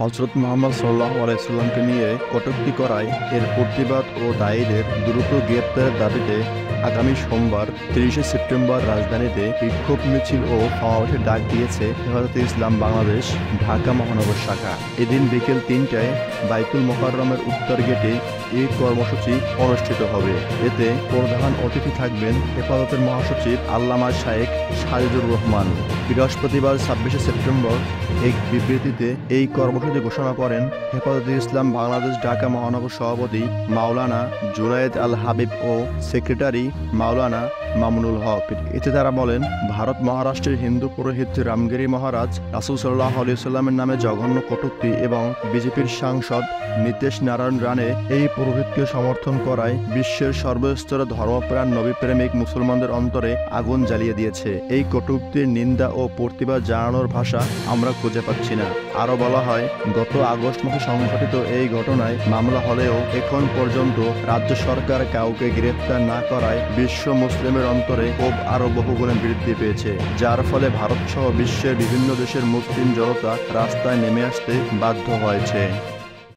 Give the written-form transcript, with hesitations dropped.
হযরত মুহাম্মদ সাল্লাল্লাহু আলাইহি সাল্লামকে নিয়ে কটূক্তি করায় এর প্রতিবাদ ও দায়ীদের দ্রুত গ্রেপ্তারের দাবিতে আগামী সোমবার ৩০ সেপ্টেম্বর রাজধানীতে বিক্ষোভ মিছিল ও সমাবেশের ডাক দিয়েছে হেফাজতে ইসলাম বাংলাদেশ ঢাকা মহানগর শাখা। এদিন বিকেল ৩টায় বাইতুল মোকাররমের উত্তর গেটে এই কর্মসূচি অনুষ্ঠিত হবে। এতে প্রধান অতিথি থাকবেন হেফাজতের মহাসচিব আল্লামা শায়েখ সাজিদুর রহমান। বৃহস্পতিবার ২৬ সেপ্টেম্বর এক বিবৃতিতে এই কর্মসূচি ঘোষণা করেন হেফাজতে ইসলাম বাংলাদেশ ঢাকা মহানগর সভাপতি মাওলানা জুনায়েদ আল হাবিব ও সেক্রেটারি মাওলানা মামুনুল হক। এতে তারা বলেন, ভারত মহারাষ্ট্রের হিন্দু পুরোহিত রামগিরি মহারাজ রাসূল সাল্লাল্লাহু আলাইহি সাল্লামের নামে জঘন্য কটূক্তি এবং বিজেপির সাংসদ নীতেশ নারায়ণ রানে এই পুরোহিতকে সমর্থন করায় বিশ্বের সর্বস্তরে ধর্মপ্রাণ নবীপ্রেমিক মুসলমানদের অন্তরে আগুন জ্বালিয়ে দিয়েছে। এই কটূক্তির নিন্দা ও প্রতিবাদ জানানোর ভাষা আমরা খুঁজে পাচ্ছি না। আরও বলা হয়, গত আগস্ট মাসে সংঘটিত এই ঘটনায় মামলা হলেও এখন পর্যন্ত রাজ্য সরকার কাউকে গ্রেফতার না করায় বিশ্ব মুসলিমের অন্তরে ক্ষোভ আরও বহুগুণে বৃদ্ধি পেয়েছে, যার ফলে ভারত সহ বিশ্বের বিভিন্ন দেশের মুসলিম জনতা রাস্তায় নেমে আসতে বাধ্য হয়েছে।